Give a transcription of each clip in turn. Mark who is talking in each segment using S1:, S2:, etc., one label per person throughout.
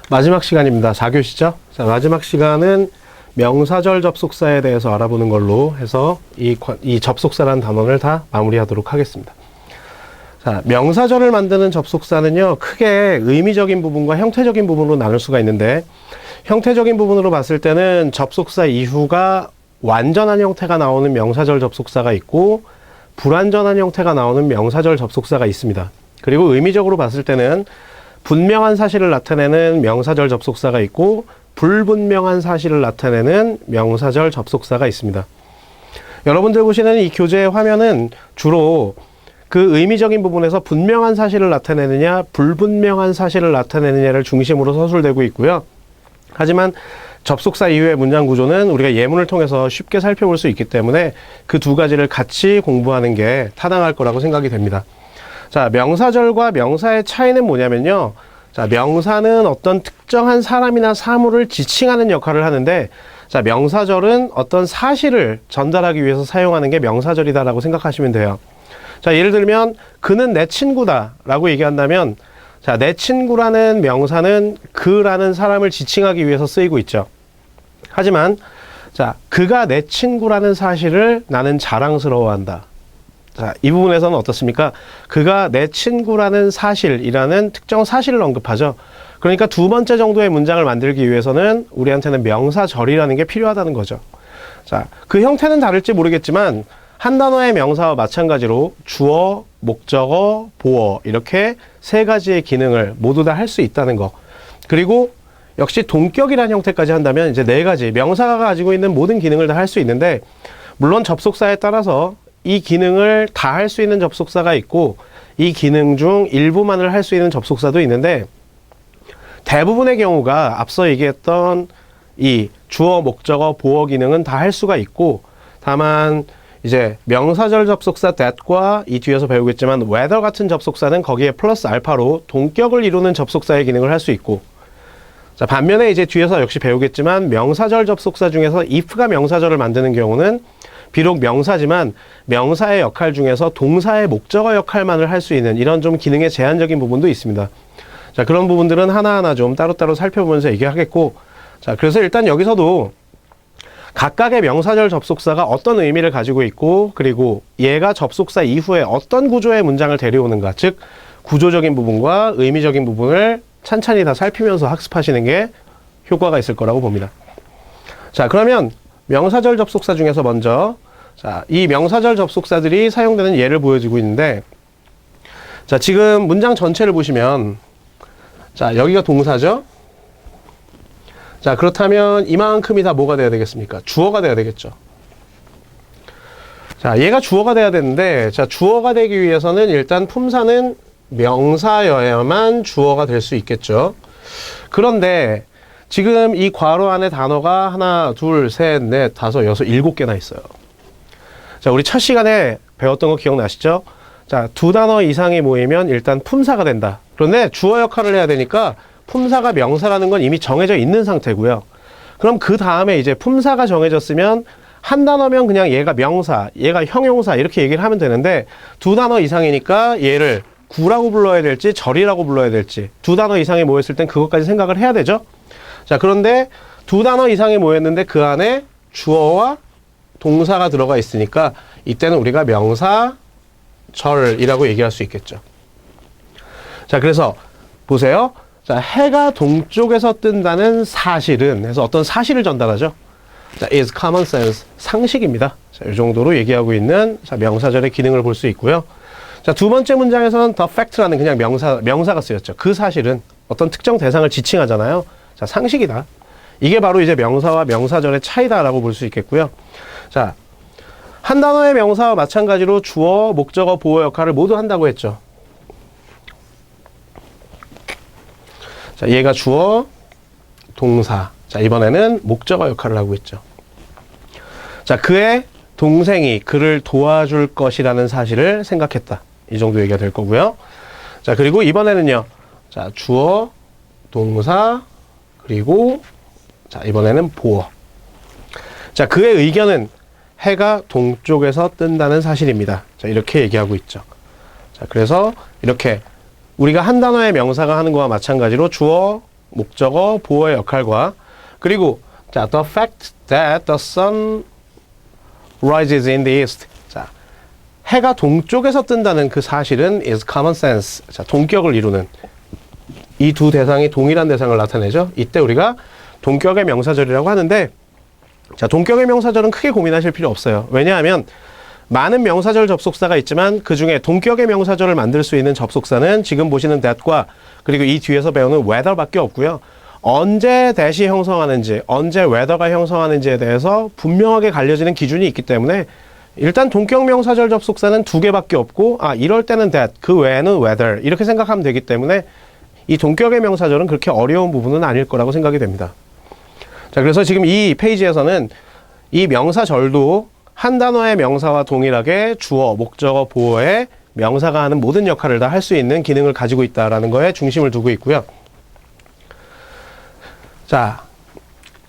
S1: 마지막 시간입니다. 4교시죠? 자, 마지막 시간은 명사절 접속사에 대해서 알아보는 걸로 해서 이 접속사라는 단원을 다 마무리하도록 하겠습니다. 자, 명사절을 만드는 접속사는요, 크게 의미적인 부분과 형태적인 부분으로 나눌 수가 있는데, 형태적인 부분으로 봤을 때는 접속사 이후가 완전한 형태가 나오는 명사절 접속사가 있고, 불완전한 형태가 나오는 명사절 접속사가 있습니다. 그리고 의미적으로 봤을 때는 분명한 사실을 나타내는 명사절 접속사가 있고, 불분명한 사실을 나타내는 명사절 접속사가 있습니다. 여러분들 보시는 이 교재의 화면은 주로 그 의미적인 부분에서 분명한 사실을 나타내느냐, 불분명한 사실을 나타내느냐를 중심으로 서술되고 있고요. 하지만 접속사 이후의 문장 구조는 우리가 예문을 통해서 쉽게 살펴볼 수 있기 때문에 그 두 가지를 같이 공부하는 게 타당할 거라고 생각이 됩니다. 자, 명사절과 명사의 차이는 뭐냐면요. 자, 명사는 어떤 특정한 사람이나 사물을 지칭하는 역할을 하는데, 자, 명사절은 어떤 사실을 전달하기 위해서 사용하는 게 명사절이다라고 생각하시면 돼요. 자, 예를 들면 그는 내 친구다 라고 얘기한다면, 자, 내 친구라는 명사는 그라는 사람을 지칭하기 위해서 쓰이고 있죠. 하지만 자, 그가 내 친구라는 사실을 나는 자랑스러워한다. 자, 이 부분에서는 어떻습니까? 그가 내 친구라는 사실이라는 특정 사실을 언급하죠. 그러니까 두 번째 정도의 문장을 만들기 위해서는 우리한테는 명사절이라는 게 필요하다는 거죠. 자, 그 형태는 다를지 모르겠지만 한 단어의 명사와 마찬가지로 주어, 목적어, 보어 이렇게 세 가지의 기능을 모두 다 할 수 있다는 거. 그리고 역시 동격이라는 형태까지 한다면 이제 네 가지 명사가 가지고 있는 모든 기능을 다 할 수 있는데, 물론 접속사에 따라서 이 기능을 다 할 수 있는 접속사가 있고 이 기능 중 일부만을 할 수 있는 접속사도 있는데, 대부분의 경우가 앞서 얘기했던 이 주어, 목적어, 보어 기능은 다 할 수가 있고, 다만 이제 명사절 접속사 that과 이 뒤에서 배우겠지만 whether 같은 접속사는 거기에 플러스 알파로 동격을 이루는 접속사의 기능을 할 수 있고, 자, 반면에 이제 뒤에서 역시 배우겠지만 명사절 접속사 중에서 if가 명사절을 만드는 경우는 비록 명사지만 명사의 역할 중에서 동사의 목적어 역할만을 할 수 있는 이런 좀 기능의 제한적인 부분도 있습니다. 자, 그런 부분들은 하나하나 좀 따로따로 살펴보면서 얘기하겠고, 자, 그래서 일단 여기서도 각각의 명사절 접속사가 어떤 의미를 가지고 있고, 그리고 얘가 접속사 이후에 어떤 구조의 문장을 데려오는가, 즉 구조적인 부분과 의미적인 부분을 찬찬히 다 살피면서 학습하시는 게 효과가 있을 거라고 봅니다. 자, 그러면 명사절 접속사 중에서 먼저, 자, 이 명사절 접속사들이 사용되는 예를 보여주고 있는데, 자, 지금 문장 전체를 보시면, 자, 여기가 동사죠? 자, 그렇다면 이만큼이 다 뭐가 돼야 되겠습니까? 주어가 돼야 되겠죠. 자, 얘가 주어가 돼야 되는데, 자, 주어가 되기 위해서는 일단 품사는 명사여야만 주어가 될 수 있겠죠. 그런데 지금 이 괄호 안에 단어가 하나, 둘, 셋, 넷, 다섯, 여섯, 7개나 있어요. 자, 우리 첫 시간에 배웠던 거 기억나시죠? 자, 두 단어 이상이 모이면 일단 품사가 된다. 그런데 주어 역할을 해야 되니까 품사가 명사라는 건 이미 정해져 있는 상태고요. 그럼 그 다음에 이제 품사가 정해졌으면 한 단어면 그냥 얘가 명사, 얘가 형용사 이렇게 얘기를 하면 되는데, 두 단어 이상이니까 얘를 구라고 불러야 될지 절이라고 불러야 될지 두 단어 이상이 모였을 땐 그것까지 생각을 해야 되죠. 자, 그런데 두 단어 이상이 모였는데 그 안에 주어와 동사가 들어가 있으니까 이때는 우리가 명사절이라고 얘기할 수 있겠죠. 자, 그래서 보세요. 자, 해가 동쪽에서 뜬다는 사실은 해서 어떤 사실을 전달하죠. 자, is common sense, 상식입니다. 자, 이 정도로 얘기하고 있는 자, 명사절의 기능을 볼 수 있고요. 자, 두 번째 문장에서는 the fact라는 그냥 명사가 쓰였죠. 그 사실은 어떤 특정 대상을 지칭하잖아요. 자, 상식이다. 이게 바로 이제 명사와 명사절의 차이다라고 볼 수 있겠고요. 자, 한 단어의 명사와 마찬가지로 주어, 목적어, 보어 역할을 모두 한다고 했죠. 자, 얘가 주어, 동사. 자, 이번에는 목적어 역할을 하고 있죠. 자, 그의 동생이 그를 도와줄 것이라는 사실을 생각했다. 이 정도 얘기가 될 거고요. 자, 그리고 이번에는요. 자, 주어, 동사, 그리고 자, 이번에는 보어. 자, 그의 의견은 해가 동쪽에서 뜬다는 사실입니다. 자, 이렇게 얘기하고 있죠. 자, 그래서 이렇게 우리가 한 단어의 명사가 하는 거와 마찬가지로 주어, 목적어 보어의 역할과 그리고 자, the fact that the sun rises in the east. 자, 해가 동쪽에서 뜬다는 그 사실은 is common sense. 자, 동격을 이루는 이 두 대상이 동일한 대상을 나타내죠. 이때 우리가 동격의 명사절이라고 하는데 자, 동격의 명사절은 크게 고민하실 필요 없어요. 왜냐하면 많은 명사절 접속사가 있지만 그 중에 동격의 명사절을 만들 수 있는 접속사는 지금 보시는 that과 그리고 이 뒤에서 배우는 whether밖에 없고요. 언제 that이 형성하는지, 언제 whether가 형성하는지에 대해서 분명하게 갈려지는 기준이 있기 때문에 일단 동격 명사절 접속사는 두 개밖에 없고 이럴 때는 that, 그 외에는 whether 이렇게 생각하면 되기 때문에 이 동격의 명사절은 그렇게 어려운 부분은 아닐 거라고 생각이 됩니다. 자, 그래서 지금 이 페이지에서는 이 명사절도 한 단어의 명사와 동일하게 주어, 목적어, 보어에 명사가 하는 모든 역할을 다 할 수 있는 기능을 가지고 있다라는 거에 중심을 두고 있고요. 자,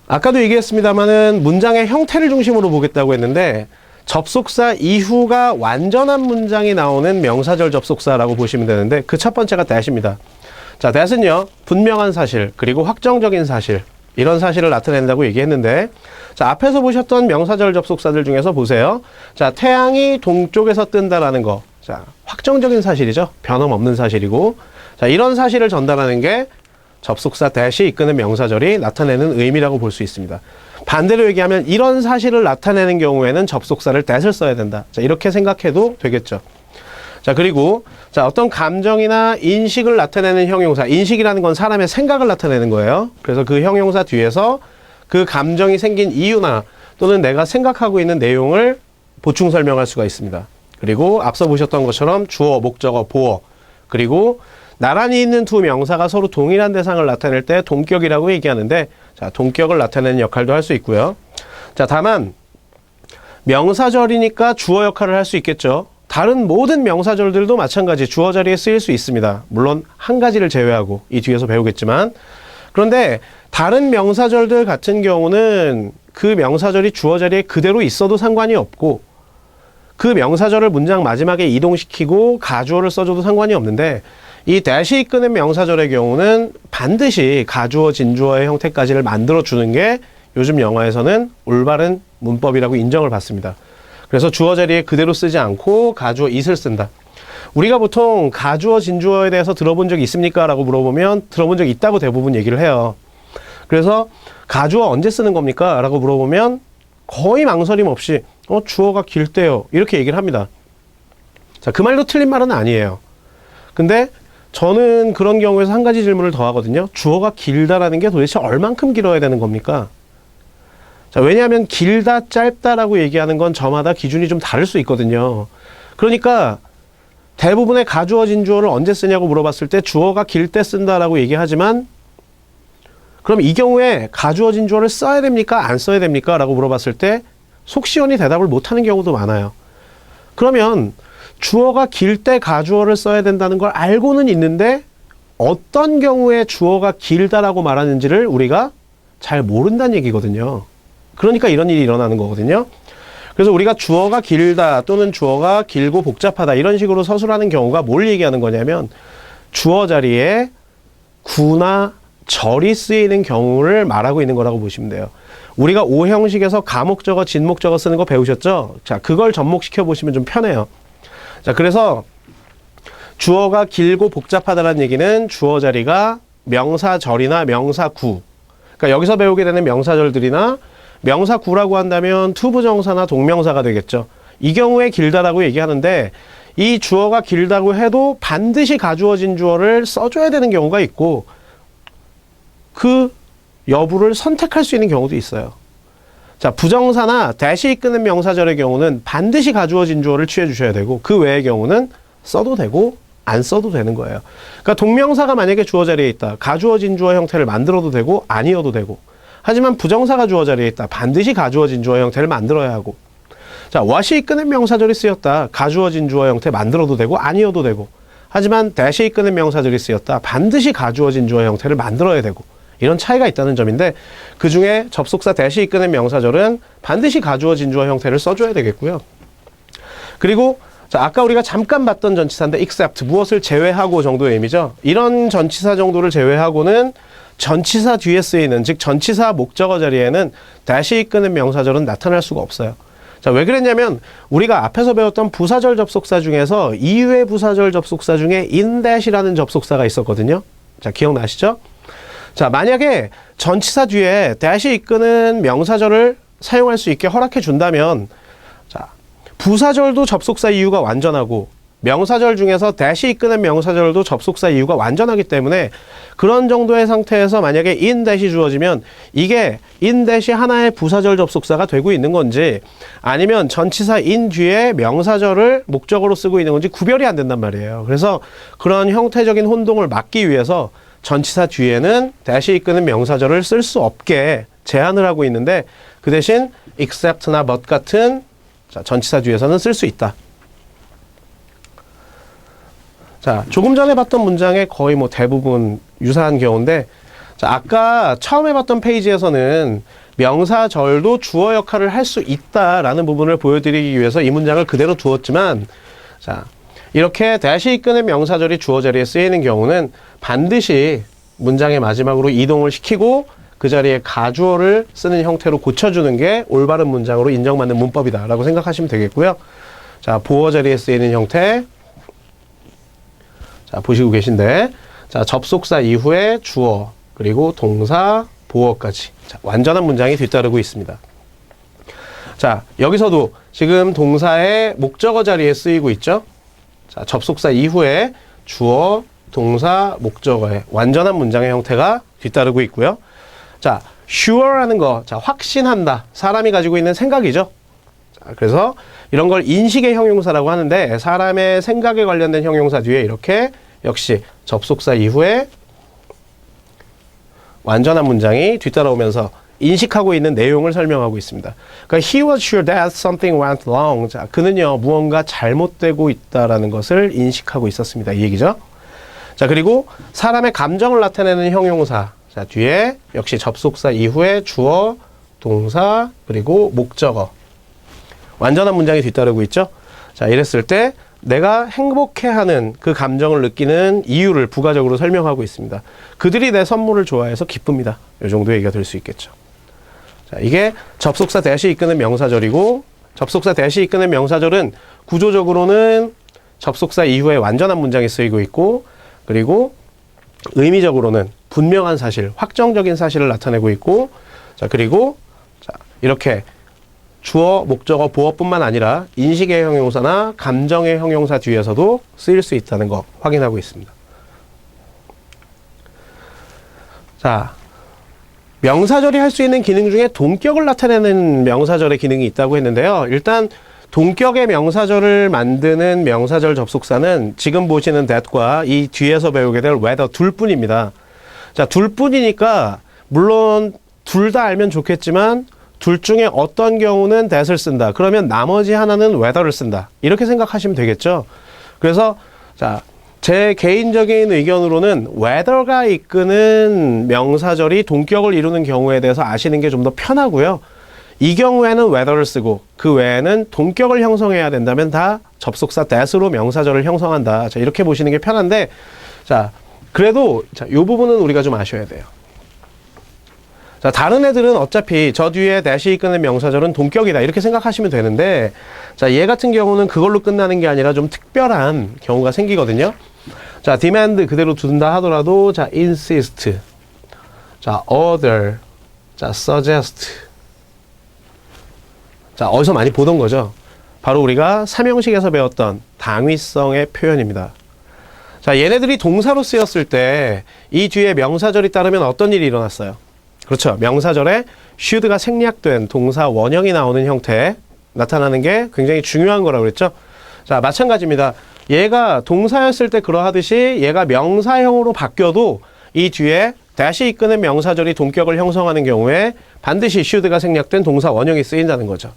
S1: 아까도 얘기했습니다만은 문장의 형태를 중심으로 보겠다고 했는데 접속사 이후가 완전한 문장이 나오는 명사절 접속사라고 보시면 되는데 그 첫 번째가 that입니다. 자, that은요, 분명한 사실, 그리고 확정적인 사실, 이런 사실을 나타낸다고 얘기했는데 자, 앞에서 보셨던 명사절 접속사들 중에서 보세요. 자, 태양이 동쪽에서 뜬다라는 거. 자, 확정적인 사실이죠. 변함없는 사실이고. 자, 이런 사실을 전달하는 게 접속사 that이 이끄는 명사절이 나타내는 의미라고 볼 수 있습니다. 반대로 얘기하면 이런 사실을 나타내는 경우에는 접속사를 that을 써야 된다. 자, 이렇게 생각해도 되겠죠. 자, 그리고 자, 어떤 감정이나 인식을 나타내는 형용사. 인식이라는 건 사람의 생각을 나타내는 거예요. 그래서 그 형용사 뒤에서 그 감정이 생긴 이유나 또는 내가 생각하고 있는 내용을 보충 설명할 수가 있습니다. 그리고 앞서 보셨던 것처럼 주어, 목적어, 보어, 그리고 나란히 있는 두 명사가 서로 동일한 대상을 나타낼 때 동격이라고 얘기하는데 자, 동격을 나타내는 역할도 할 수 있고요. 자, 다만 명사절이니까 주어 역할을 할 수 있겠죠. 다른 모든 명사절들도 마찬가지 주어 자리에 쓰일 수 있습니다. 물론 한 가지를 제외하고 이 뒤에서 배우겠지만 그런데 다른 명사절들 같은 경우는 그 명사절이 주어 자리에 그대로 있어도 상관이 없고 그 명사절을 문장 마지막에 이동시키고 가주어를 써줘도 상관이 없는데 이 that이 이끄는 명사절의 경우는 반드시 가주어, 진주어의 형태까지를 만들어주는 게 요즘 영어에서는 올바른 문법이라고 인정을 받습니다. 그래서 주어 자리에 그대로 쓰지 않고 가주어 it을 쓴다. 우리가 보통 가주어, 진주어에 대해서 들어본 적 있습니까? 라고 물어보면 들어본 적 있다고 대부분 얘기를 해요. 그래서 가주어 언제 쓰는 겁니까? 라고 물어보면 거의 망설임 없이 주어가 길 때요. 이렇게 얘기를 합니다. 자, 그 말도 틀린 말은 아니에요. 근데 저는 그런 경우에서 한 가지 질문을 더 하거든요. 주어가 길다라는 게 도대체 얼만큼 길어야 되는 겁니까? 자, 왜냐하면 길다, 짧다라고 얘기하는 건 저마다 기준이 좀 다를 수 있거든요. 그러니까 대부분의 가주어, 진주어를 언제 쓰냐고 물어봤을 때 주어가 길 때 쓴다라고 얘기하지만 그럼 이 경우에 가주어, 진주어를 써야 됩니까? 안 써야 됩니까? 라고 물어봤을 때 속 시원히 대답을 못하는 경우도 많아요. 그러면 주어가 길 때 가주어를 써야 된다는 걸 알고는 있는데 어떤 경우에 주어가 길다라고 말하는지를 우리가 잘 모른다는 얘기거든요. 그러니까 이런 일이 일어나는 거거든요. 그래서 우리가 주어가 길다 또는 주어가 길고 복잡하다 이런 식으로 서술하는 경우가 뭘 얘기하는 거냐면 주어 자리에 구나 절이 쓰이는 경우를 말하고 있는 거라고 보시면 돼요. 우리가 오 형식에서 가목적어, 진목적어 쓰는 거 배우셨죠? 자, 그걸 접목시켜 보시면 좀 편해요. 자, 그래서 주어가 길고 복잡하다는 얘기는 주어 자리가 명사절이나 명사구, 그러니까 여기서 배우게 되는 명사절들이나 명사구라고 한다면 투부정사나 동명사가 되겠죠. 이 경우에 길다라고 얘기하는데 이 주어가 길다고 해도 반드시 가주어, 진주어를 써줘야 되는 경우가 있고 그 여부를 선택할 수 있는 경우도 있어요. 자, 부정사나 that이 이끄는 명사절의 경우는 반드시 가주어, 진주어를 취해 주셔야 되고 그 외의 경우는 써도 되고 안 써도 되는 거예요. 그러니까 동명사가 만약에 주어 자리에 있다. 가주어, 진주어 형태를 만들어도 되고 아니어도 되고 하지만 부정사가 주어 자리에 있다. 반드시 가주어, 진주어 형태를 만들어야 하고 자, what이 이끄는 명사절이 쓰였다. 가주어, 진주어 형태 만들어도 되고 아니어도 되고 하지만 that이 이끄는 명사절이 쓰였다. 반드시 가주어, 진주어 형태를 만들어야 되고 이런 차이가 있다는 점인데 그 중에 접속사 that이 이끄는 명사절은 반드시 가주어, 진주어 형태를 써줘야 되겠고요. 그리고 자, 아까 우리가 잠깐 봤던 전치사인데 except 무엇을 제외하고 정도의 의미죠. 이런 전치사 정도를 제외하고는 전치사 뒤에 쓰이는, 즉 전치사 목적어 자리에는 대시 이끄는 명사절은 나타날 수가 없어요. 자, 왜 그랬냐면 우리가 앞에서 배웠던 부사절 접속사 중에서 이외 부사절 접속사 중에 in-이라는 접속사가 있었거든요. 자, 기억나시죠? 자, 만약에 전치사 뒤에 대시 이끄는 명사절을 사용할 수 있게 허락해 준다면, 자, 부사절도 접속사 이유가 완전하고 명사절 중에서 대시 이끄는 명사절도 접속사 이유가 완전하기 때문에 그런 정도의 상태에서 만약에 in 대시 주어지면 이게 in 대시 하나의 부사절 접속사가 되고 있는 건지 아니면 전치사 in 뒤에 명사절을 목적어로 쓰고 있는 건지 구별이 안 된단 말이에요. 그래서 그런 형태적인 혼동을 막기 위해서 전치사 뒤에는 대시 이끄는 명사절을 쓸 수 없게 제한을 하고 있는데 그 대신 except나 but 같은 전치사 뒤에서는 쓸 수 있다. 자, 조금 전에 봤던 문장의 거의 뭐 대부분 유사한 경우인데, 자, 아까 처음에 봤던 페이지에서는 명사절도 주어 역할을 할 수 있다라는 부분을 보여드리기 위해서 이 문장을 그대로 두었지만, 자, 이렇게 대시 이끄는 명사절이 주어 자리에 쓰이는 경우는 반드시 문장의 마지막으로 이동을 시키고 그 자리에 가주어를 쓰는 형태로 고쳐주는 게 올바른 문장으로 인정받는 문법이다라고 생각하시면 되겠고요. 자, 보어 자리에 쓰이는 형태. 자, 보시고 계신데, 자, 접속사 이후에 주어, 그리고 동사, 보어까지. 자, 완전한 문장이 뒤따르고 있습니다. 자, 여기서도 지금 동사의 목적어 자리에 쓰이고 있죠? 자, 접속사 이후에 주어, 동사, 목적어의 완전한 문장의 형태가 뒤따르고 있고요. 자, sure라는 거, 자, 확신한다. 사람이 가지고 있는 생각이죠? 자, 그래서 이런 걸 인식의 형용사라고 하는데 사람의 생각에 관련된 형용사 뒤에 이렇게 역시 접속사 이후에 완전한 문장이 뒤따라오면서 인식하고 있는 내용을 설명하고 있습니다. 그러니까 he was sure that something went wrong. 자, 그는요 무언가 잘못되고 있다라는 것을 인식하고 있었습니다. 이 얘기죠. 자, 그리고 사람의 감정을 나타내는 형용사. 자, 뒤에 역시 접속사 이후에 주어, 동사, 그리고 목적어. 완전한 문장이 뒤따르고 있죠. 자, 이랬을 때 내가 행복해하는 그 감정을 느끼는 이유를 부가적으로 설명하고 있습니다. 그들이 내 선물을 좋아해서 기쁩니다. 이 정도 얘기가 될 수 있겠죠. 자, 이게 접속사 대시 이끄는 명사절이고, 접속사 대시 이끄는 명사절은 구조적으로는 접속사 이후에 완전한 문장이 쓰이고 있고, 그리고 의미적으로는 분명한 사실, 확정적인 사실을 나타내고 있고, 자, 그리고 자, 이렇게 주어, 목적어, 보어뿐만 아니라 인식의 형용사나 감정의 형용사 뒤에서도 쓰일 수 있다는 거 확인하고 있습니다. 자, 명사절이 할 수 있는 기능 중에 동격을 나타내는 명사절의 기능이 있다고 했는데요. 일단 동격의 명사절을 만드는 명사절 접속사는 지금 보시는 that과 이 뒤에서 배우게 될 whether 둘뿐입니다. 자, 둘뿐이니까 물론 둘 다 알면 좋겠지만 둘 중에 어떤 경우는 that을 쓴다. 그러면 나머지 하나는 whether를 쓴다. 이렇게 생각하시면 되겠죠. 그래서 자, 제 개인적인 의견으로는 whether가 이끄는 명사절이 동격을 이루는 경우에 대해서 아시는 게 좀 더 편하고요. 이 경우에는 whether를 쓰고 그 외에는 동격을 형성해야 된다면 다 접속사 that으로 명사절을 형성한다. 자, 이렇게 보시는 게 편한데, 자, 그래도 자, 이 부분은 우리가 좀 아셔야 돼요. 자, 다른 애들은 어차피 저 뒤에 that이 이끄는 명사절은 동격이다 이렇게 생각하시면 되는데, 자, 얘 같은 경우는 그걸로 끝나는 게 아니라 좀 특별한 경우가 생기거든요. 자, demand 그대로 둔다 하더라도 자, insist, 자, order, 자, suggest. 자, 어디서 많이 보던 거죠. 바로 우리가 삼형식에서 배웠던 당위성의 표현입니다. 자, 얘네들이 동사로 쓰였을 때 이 뒤에 명사절이 따르면 어떤 일이 일어났어요? 그렇죠. 명사절에 should가 생략된 동사 원형이 나오는 형태 나타나는 게 굉장히 중요한 거라고 그랬죠. 자, 마찬가지입니다. 얘가 동사였을 때 그러하듯이 얘가 명사형으로 바뀌어도 이 뒤에 that이 이끄는 명사절이 동격을 형성하는 경우에 반드시 should가 생략된 동사 원형이 쓰인다는 거죠.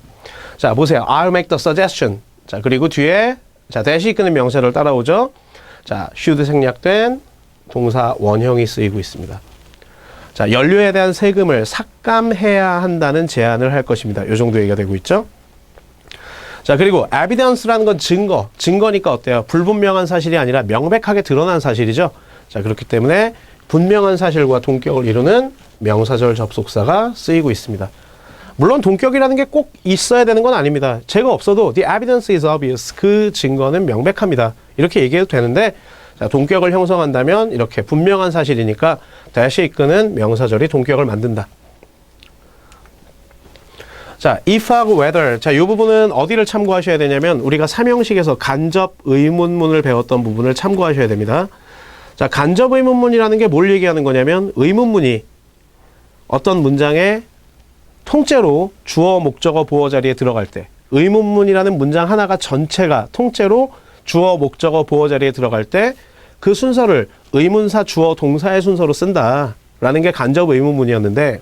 S1: 자, 보세요. I'll make the suggestion. 자, 그리고 뒤에 자, that이 이끄는 명사절 따라오죠. 자, should 생략된 동사 원형이 쓰이고 있습니다. 자, 연료에 대한 세금을 삭감해야 한다는 제안을 할 것입니다. 이 정도 얘기가 되고 있죠. 자, 그리고 evidence라는 건 증거니까 어때요? 불분명한 사실이 아니라 명백하게 드러난 사실이죠. 자, 그렇기 때문에 분명한 사실과 동격을 이루는 명사절 접속사가 쓰이고 있습니다. 물론 동격이라는 게 꼭 있어야 되는 건 아닙니다. 제가 없어도 the evidence is obvious. 그 증거는 명백합니다. 이렇게 얘기해도 되는데 자, 동격을 형성한다면 이렇게 분명한 사실이니까 다시 이끄는 명사절이 동격을 만든다. 자, if하고 whether. 자, 이 부분은 어디를 참고하셔야 되냐면 우리가 삼형식에서 간접 의문문을 배웠던 부분을 참고하셔야 됩니다. 자, 간접 의문문이라는 게 뭘 얘기하는 거냐면 의문문이 어떤 문장에 통째로 주어, 목적어, 보어 자리에 들어갈 때 의문문이라는 문장 하나가 전체가 통째로 주어, 목적어, 보어 자리에 들어갈 때 그 순서를 의문사, 주어, 동사의 순서로 쓴다라는 게 간접 의문문이었는데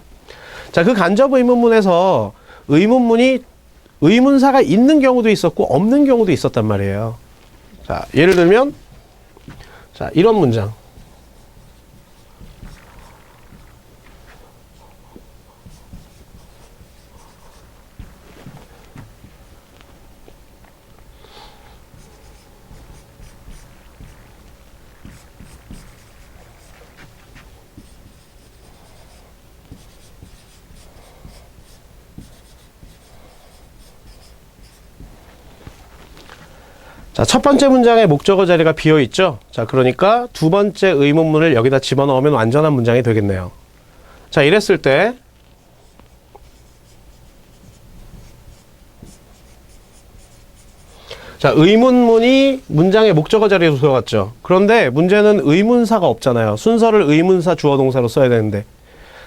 S1: 자, 그 간접 의문문에서 의문문이 의문사가 있는 경우도 있었고 없는 경우도 있었단 말이에요. 자, 예를 들면 자, 이런 문장. 자, 첫 번째 문장에 목적어 자리가 비어 있죠. 자, 그러니까 두 번째 의문문을 여기다 집어넣으면 완전한 문장이 되겠네요. 자, 이랬을 때 자, 의문문이 문장의 목적어 자리에 들어갔죠. 그런데 문제는 의문사가 없잖아요. 순서를 의문사, 주어, 동사로 써야 되는데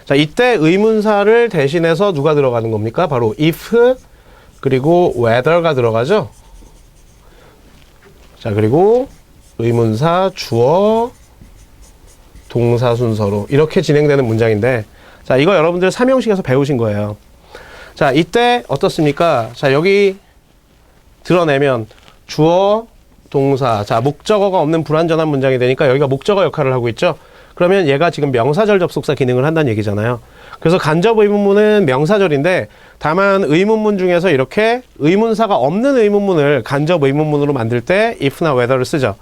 S1: 자, 이때 의문사를 대신해서 누가 들어가는 겁니까? 바로 if 그리고 whether가 들어가죠. 자, 그리고 의문사, 주어, 동사 순서로 이렇게 진행되는 문장인데 자, 이거 여러분들 삼형식에서 배우신 거예요. 자, 이때 어떻습니까? 자, 여기 드러내면 주어, 동사, 자, 목적어가 없는 불완전한 문장이 되니까 여기가 목적어 역할을 하고 있죠. 그러면 얘가 지금 명사절 접속사 기능을 한다는 얘기잖아요. 그래서 간접 의문문은 명사절인데 다만 의문문 중에서 이렇게 의문사가 없는 의문문을 간접 의문문으로 만들 때 if나 whether를 쓰죠.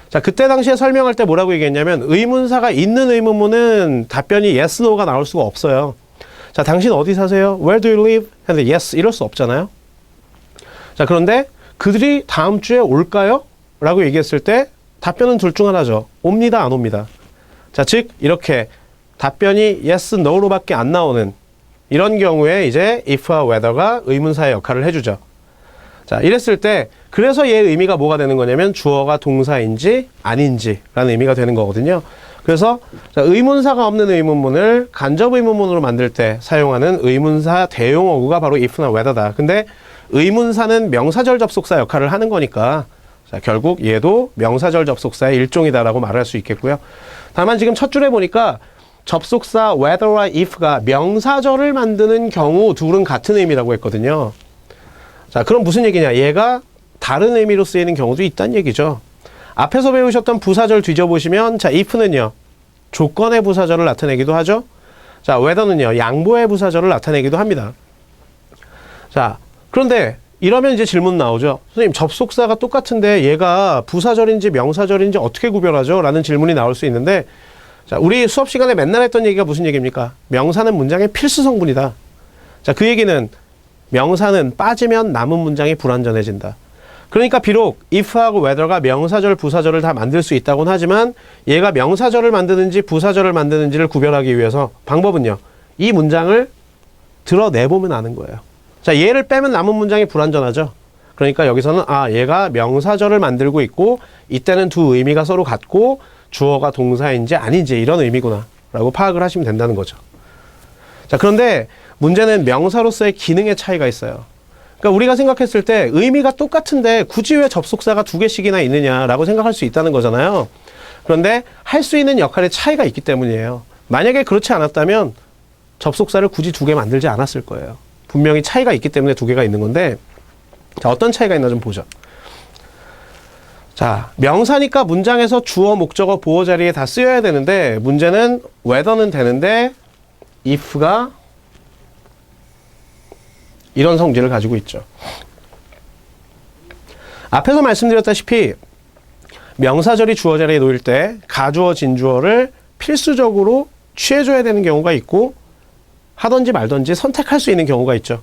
S1: 자, 그때 당시에 설명할 때 뭐라고 얘기했냐면 의문사가 있는 의문문은 답변이 yes, no가 나올 수가 없어요. 자, 당신 어디 사세요? Where do you live? 근데 yes 이럴 수 없잖아요. 자, 그런데 그들이 다음 주에 올까요? 라고 얘기했을 때 답변은 둘 중 하나죠. 옵니다, 안 옵니다. 자, 즉 이렇게 답변이 yes, no로밖에 안 나오는 이런 경우에 이제 if와 whether가 의문사의 역할을 해주죠. 자, 이랬을 때 그래서 얘의 의미가 뭐가 되는 거냐면 주어가 동사인지 아닌지라는 의미가 되는 거거든요. 그래서 자, 의문사가 없는 의문문을 간접 의문문으로 만들 때 사용하는 의문사 대용어구가 바로 if나 whether다. 근데 의문사는 명사절 접속사 역할을 하는 거니까 자, 결국 얘도 명사절 접속사의 일종이다라고 말할 수 있겠고요. 다만 지금 첫 줄에 보니까 접속사 whether와 if가 명사절을 만드는 경우 둘은 같은 의미라고 했거든요. 자, 그럼 무슨 얘기냐? 얘가 다른 의미로 쓰이는 경우도 있다는 얘기죠. 앞에서 배우셨던 부사절 뒤져보시면 자, if는요. 조건의 부사절을 나타내기도 하죠. 자, whether는요. 양보의 부사절을 나타내기도 합니다. 자, 그런데 이러면 이제 질문 나오죠. 선생님, 접속사가 똑같은데 얘가 부사절인지 명사절인지 어떻게 구별하죠? 라는 질문이 나올 수 있는데 자, 우리 수업 시간에 맨날 했던 얘기가 무슨 얘기입니까? 명사는 문장의 필수 성분이다. 자, 그 얘기는 명사는 빠지면 남은 문장이 불완전해진다. 그러니까 비록 if하고 whether가 명사절, 부사절을 다 만들 수 있다고는 하지만 얘가 명사절을 만드는지 부사절을 만드는지를 구별하기 위해서 방법은요. 이 문장을 드러내보면 아는 거예요. 자, 얘를 빼면 남은 문장이 불완전하죠. 그러니까 여기서는 아, 얘가 명사절을 만들고 있고 이때는 두 의미가 서로 같고 주어가 동사인지 아닌지 이런 의미구나 라고 파악을 하시면 된다는 거죠. 자, 그런데 문제는 명사로서의 기능의 차이가 있어요. 그러니까 우리가 생각했을 때 의미가 똑같은데 굳이 왜 접속사가 두 개씩이나 있느냐라고 생각할 수 있다는 거잖아요. 그런데 할 수 있는 역할의 차이가 있기 때문이에요. 만약에 그렇지 않았다면 접속사를 굳이 두 개 만들지 않았을 거예요. 분명히 차이가 있기 때문에 두 개가 있는 건데 자, 어떤 차이가 있나 좀 보죠. 자, 명사니까 문장에서 주어, 목적어, 보어 자리에 다 쓰여야 되는데 문제는 whether는 되는데 if가 이런 성질을 가지고 있죠. 앞에서 말씀드렸다시피 명사절이 주어 자리에 놓일 때 가주어, 진주어를 필수적으로 취해줘야 되는 경우가 있고 하든지 말든지 선택할 수 있는 경우가 있죠.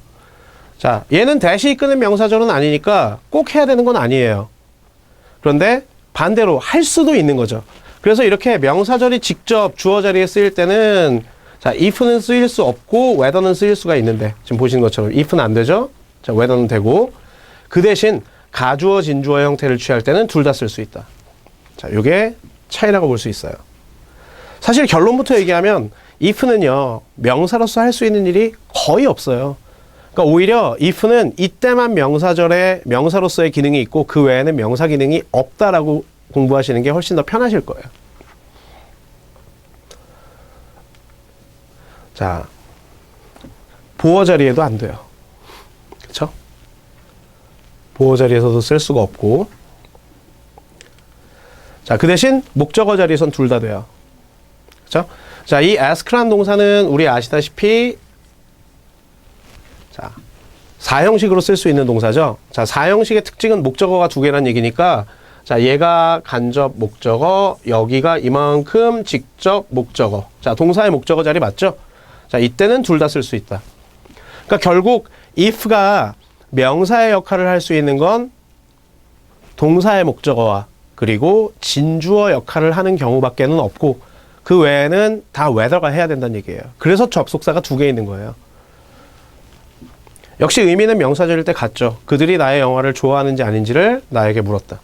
S1: 자, 얘는 대시 이끄는 명사절은 아니니까 꼭 해야 되는 건 아니에요. 그런데 반대로 할 수도 있는 거죠. 그래서 이렇게 명사절이 직접 주어 자리에 쓰일 때는 자, if는 쓰일 수 없고 whether는 쓰일 수가 있는데 지금 보시는 것처럼 if는 안 되죠. 자, whether는 되고 그 대신 가주어, 진주어 형태를 취할 때는 둘 다 쓸 수 있다. 자, 요게 차이라고 볼 수 있어요. 사실 결론부터 얘기하면 if는요, 명사로서 할 수 있는 일이 거의 없어요. 그러니까 오히려 if는 이때만 명사로서의 기능이 있고 그 외에는 명사 기능이 없다라고 공부하시는 게 훨씬 더 편하실 거예요. 자, 보어 자리에도 안 돼요. 그렇죠? 보어 자리에서도 쓸 수가 없고, 자, 그 대신 목적어 자리에선 둘 다 돼요. 그렇죠? 자, 이 ask라는 동사는 우리 아시다시피 자, 4형식으로 쓸 수 있는 동사죠. 자, 4형식의 특징은 목적어가 두 개란 얘기니까 자, 얘가 간접 목적어, 여기가 이만큼 직접 목적어. 자, 동사의 목적어 자리 맞죠? 자, 이때는 둘 다 쓸 수 있다. 그러니까 결국 if가 명사의 역할을 할 수 있는 건 동사의 목적어와 그리고 진주어 역할을 하는 경우밖에는 없고 그 외에는 다 whether가 해야 된다는 얘기예요. 그래서 접속사가 두 개 있는 거예요. 역시 의미는 명사절일 때 같죠. 그들이 나의 영화를 좋아하는지 아닌지를 나에게 물었다.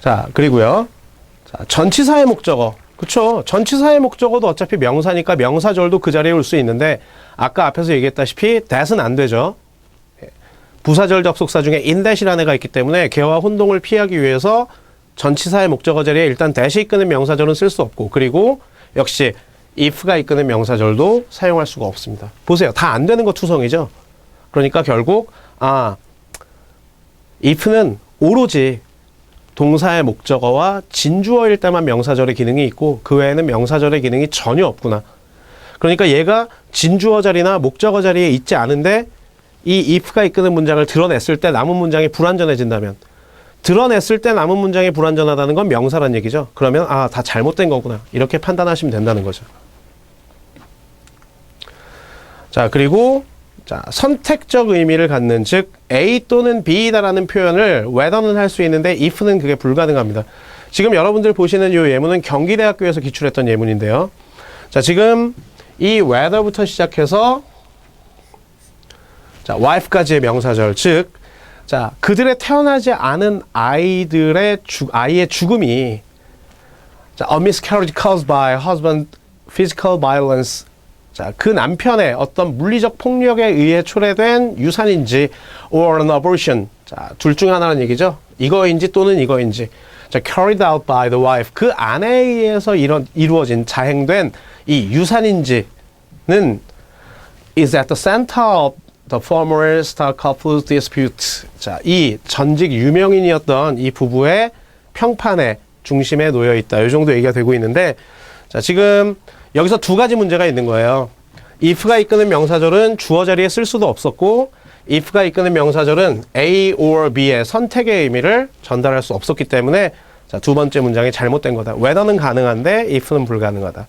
S1: 자, 그리고요. 자, 전치사의 목적어. 그쵸? 전치사의 목적어도 어차피 명사니까 명사절도 그 자리에 올 수 있는데 아까 앞에서 얘기했다시피 that은 안 되죠. 부사절 접속사 중에 in that이라는 애가 있기 때문에 걔와 혼동을 피하기 위해서 전치사의 목적어 자리에 일단 that이 이끄는 명사절은 쓸 수 없고 그리고 역시 if가 이끄는 명사절도 사용할 수가 없습니다. 보세요. 다 안 되는 거 투성이죠. 그러니까 결국 if는 오로지 동사의 목적어와 진주어일 때만 명사절의 기능이 있고 그 외에는 명사절의 기능이 전혀 없구나. 그러니까 얘가 진주어 자리나 목적어 자리에 있지 않은데 이 if가 이끄는 문장을 드러냈을 때 남은 문장이 불완전해진다면 드러냈을 때 남은 문장이 불완전하다는 건 명사란 얘기죠. 그러면 다 잘못된 거구나. 이렇게 판단하시면 된다는 거죠. 자, 그리고 자, 선택적 의미를 갖는 즉 A 또는 B다라는 표현을 whether는 할 수 있는데 if는 그게 불가능합니다. 지금 여러분들 보시는 이 예문은 경기대학교에서 기출했던 예문인데요. 자, 지금 이 whether부터 시작해서 자, wife까지의 명사절 즉 자, 그들의 태어나지 않은 아이의 죽음이 자, a miscarriage caused by husband physical violence 자, 그 남편의 어떤 물리적 폭력에 의해 초래된 유산인지 or an abortion 자, 둘 중 하나라는 얘기죠. 이거인지 또는 이거인지 자, carried out by the wife 그 아내에 의해서 이루어진 자행된 이 유산인지는 is at the center of the former star couple's dispute 자, 이 전직 유명인이었던 이 부부의 평판의 중심에 놓여 있다. 이 정도 얘기가 되고 있는데 자, 지금 여기서 두 가지 문제가 있는 거예요. if가 이끄는 명사절은 주어 자리에 쓸 수도 없었고 if가 이끄는 명사절은 A or B의 선택의 의미를 전달할 수 없었기 때문에 자, 두 번째 문장이 잘못된 거다. whether는 가능한데 if는 불가능하다.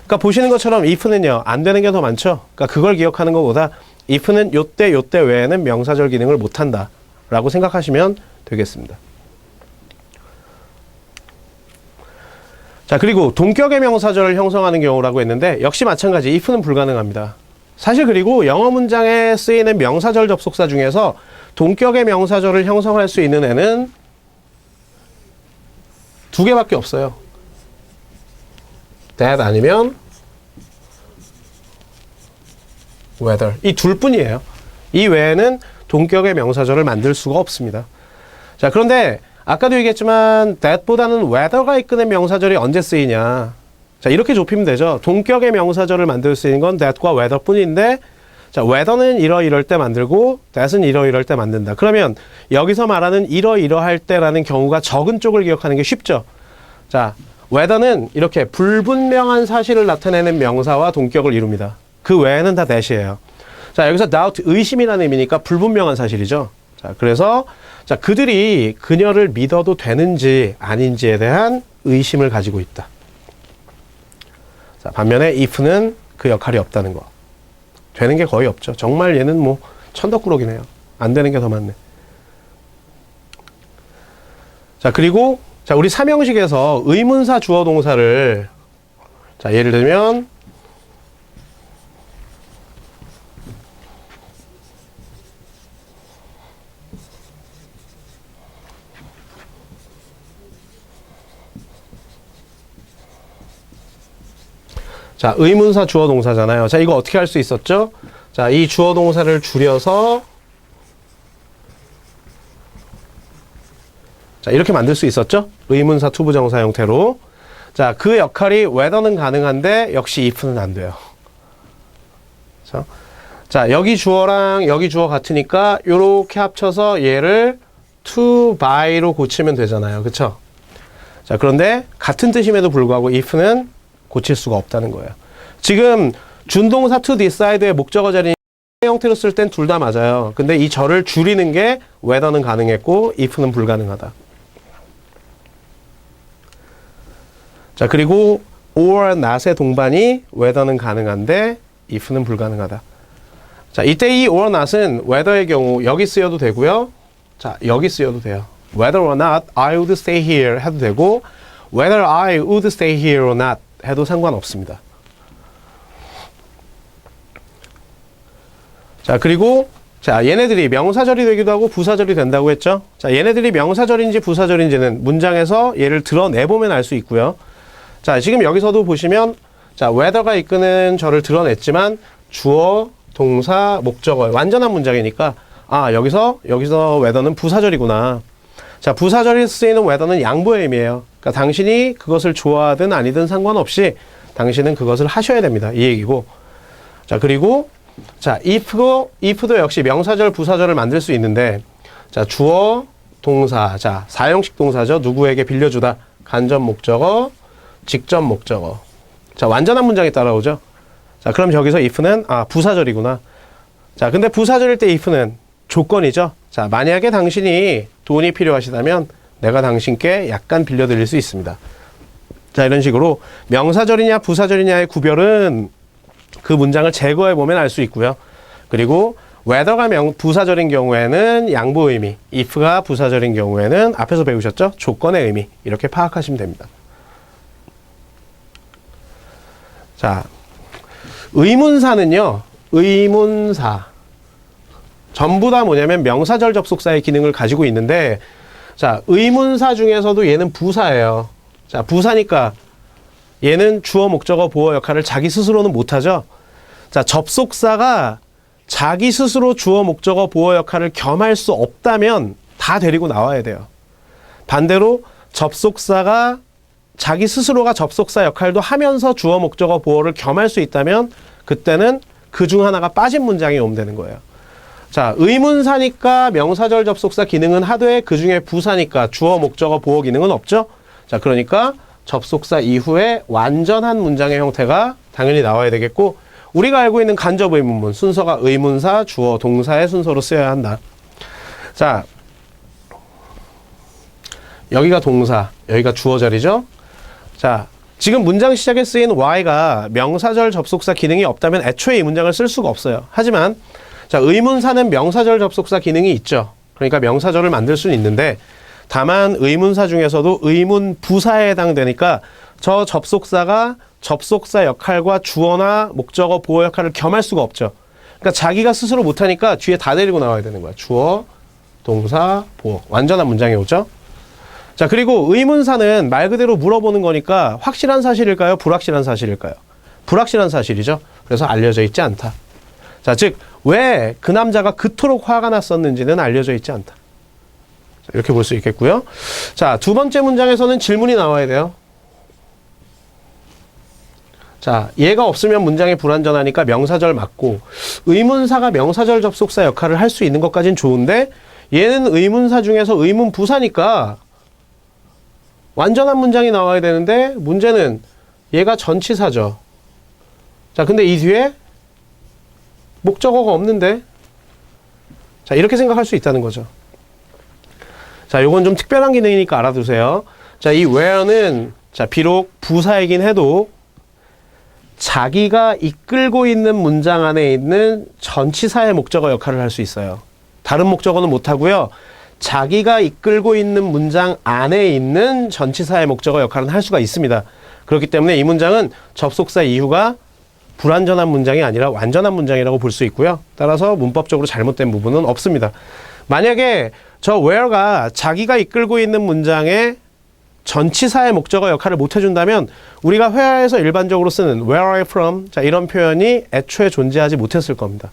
S1: 그러니까 보시는 것처럼 if는요. 안 되는 게 더 많죠. 그러니까 그걸 기억하는 것보다 if는 요때 외에는 명사절 기능을 못한다 라고 생각하시면 되겠습니다. 자, 그리고 동격의 명사절을 형성하는 경우라고 했는데 역시 마찬가지 if는 불가능합니다. 사실 그리고 영어 문장에 쓰이는 명사절 접속사 중에서 동격의 명사절을 형성할 수 있는 애는 두 개밖에 없어요. that 아니면 whether 이 둘 뿐이에요. 이 외에는 동격의 명사절을 만들 수가 없습니다. 자, 그런데 아까도 얘기했지만 that보다는 whether가 이끄는 명사절이 언제 쓰이냐. 자, 이렇게 좁히면 되죠. 동격의 명사절을 만들 수 있는 건 that과 whether 뿐인데 자, whether는 이럴 때 만들고 that은 이럴 때 만든다. 그러면 여기서 말하는 이러할 때라는 경우가 적은 쪽을 기억하는 게 쉽죠. 자, whether는 이렇게 불분명한 사실을 나타내는 명사와 동격을 이룹니다. 그 외에는 다 that이에요. 자, 여기서 doubt 의심이라는 의미니까 불분명한 사실이죠. 자, 자, 그래서 자, 그들이 그녀를 믿어도 되는지 아닌지에 대한 의심을 가지고 있다. 자, 반면에 if는 그 역할이 없다는 거. 되는 게 거의 없죠. 정말 얘는 뭐 천덕꾸러기네요. 안 되는 게 더 많네. 자, 그리고 자, 우리 삼형식에서 의문사 주어 동사를 자, 예를 들면 자, 의문사 주어 동사잖아요. 자, 이거 어떻게 할 수 있었죠? 자, 이 주어 동사를 줄여서 자, 이렇게 만들 수 있었죠? 의문사 투부정사 형태로. 자, 그 역할이 whether는 가능한데 역시 if는 안 돼요. 자, 여기 주어랑 여기 주어 같으니까 요렇게 합쳐서 얘를 to by로 고치면 되잖아요. 그쵸? 자, 그런데 같은 뜻임에도 불구하고 if는 고칠 수가 없다는 거예요. 지금 준동사 to decide의 목적어 자리 형태로 쓸 땐 둘 다 맞아요. 근데 이 절을 줄이는 게 whether는 가능했고 if는 불가능하다. 자, 그리고 or not의 동반이 whether는 가능한데 if는 불가능하다. 자, 이때 이 or not은 whether의 경우 여기 쓰여도 되고요. 자, 여기 쓰여도 돼요. whether or not I would stay here 해도 되고 whether I would stay here or not 해도 상관없습니다. 자, 그리고 자, 얘네들이 명사절이 되기도 하고 부사절이 된다고 했죠. 자, 얘네들이 명사절인지 부사절인지는 문장에서 얘를 드러내보면 알 수 있고요. 자, 지금 여기서도 보시면 자, whether가 이끄는 절을 드러냈지만 주어, 동사, 목적어 완전한 문장이니까 아, 여기서 whether는 부사절이구나. 자, 부사절이 쓰이는 whether는 양보의 의미예요. 그러니까 당신이 그것을 좋아하든 아니든 상관없이 당신은 그것을 하셔야 됩니다. 이 얘기고. 자, 그리고 자, if도 역시 명사절, 부사절을 만들 수 있는데 자, 주어, 동사. 자, 사형식 동사죠. 누구에게 빌려주다. 간접 목적어, 직접 목적어. 자, 완전한 문장이 따라오죠. 자, 그럼 여기서 if는 아, 부사절이구나. 자, 근데 부사절일 때 if는 조건이죠. 자, 만약에 당신이 돈이 필요하시다면 내가 당신께 약간 빌려드릴 수 있습니다. 자, 이런 식으로 명사절이냐 부사절이냐의 구별은 그 문장을 제거해보면 알 수 있고요. 그리고 whether가 부사절인 경우에는 양보 의미, if가 부사절인 경우에는 앞에서 배우셨죠? 조건의 의미. 이렇게 파악하시면 됩니다. 자, 의문사는요. 의문사. 전부 다 뭐냐면 명사절 접속사의 기능을 가지고 있는데 자, 의문사 중에서도 얘는 부사예요. 자, 부사니까 얘는 주어, 목적어, 보어 역할을 자기 스스로는 못하죠. 자, 접속사가 자기 스스로 주어, 목적어, 보어 역할을 겸할 수 없다면 다 데리고 나와야 돼요. 반대로 접속사가 자기 스스로가 접속사 역할도 하면서 주어, 목적어, 보어를 겸할 수 있다면 그때는 그 중 하나가 빠진 문장이 오면 되는 거예요. 자, 의문사니까 명사절 접속사 기능은 하되 그 중에 부사니까 주어, 목적어, 보어 기능은 없죠. 자, 그러니까 접속사 이후에 완전한 문장의 형태가 당연히 나와야 되겠고 우리가 알고 있는 간접 의문문 순서가 의문사, 주어, 동사의 순서로 쓰여야 한다. 자, 여기가 동사, 여기가 주어 자리죠. 자, 지금 문장 시작에 쓰인 y가 명사절 접속사 기능이 없다면 애초에 이 문장을 쓸 수가 없어요. 하지만 자, 의문사는 명사절 접속사 기능이 있죠. 그러니까 명사절을 만들 수는 있는데 다만 의문사 중에서도 의문 부사에 해당되니까 저 접속사가 접속사 역할과 주어나 목적어, 보어 역할을 겸할 수가 없죠. 그러니까 자기가 스스로 못하니까 뒤에 다 데리고 나와야 되는 거야. 주어, 동사, 보어. 완전한 문장이 오죠. 자, 그리고 의문사는 말 그대로 물어보는 거니까 확실한 사실일까요? 불확실한 사실일까요? 불확실한 사실이죠. 그래서 알려져 있지 않다. 자, 즉 왜 그 남자가 그토록 화가 났었는지는 알려져 있지 않다. 자, 이렇게 볼 수 있겠고요. 자, 두 번째 문장에서는 질문이 나와야 돼요. 자, 얘가 없으면 문장이 불완전하니까 명사절 맞고 의문사가 명사절 접속사 역할을 할 수 있는 것까진 좋은데 얘는 의문사 중에서 의문 부사니까 완전한 문장이 나와야 되는데 문제는 얘가 전치사죠. 자, 근데 이 뒤에 목적어가 없는데 자, 이렇게 생각할 수 있다는 거죠. 자, 요건 좀 특별한 기능이니까 알아두세요. 자, 이 where는 자, 비록 부사이긴 해도 자기가 이끌고 있는 문장 안에 있는 전치사의 목적어 역할을 할 수 있어요. 다른 목적어는 못하고요. 자기가 이끌고 있는 문장 안에 있는 전치사의 목적어 역할은 할 수가 있습니다. 그렇기 때문에 이 문장은 접속사 이후가 불완전한 문장이 아니라 완전한 문장이라고 볼 수 있고요. 따라서 문법적으로 잘못된 부분은 없습니다. 만약에 저 where가 자기가 이끌고 있는 문장에 전치사의 목적어 역할을 못 해준다면 우리가 회화에서 일반적으로 쓰는 where are you from? 자, 이런 표현이 애초에 존재하지 못했을 겁니다.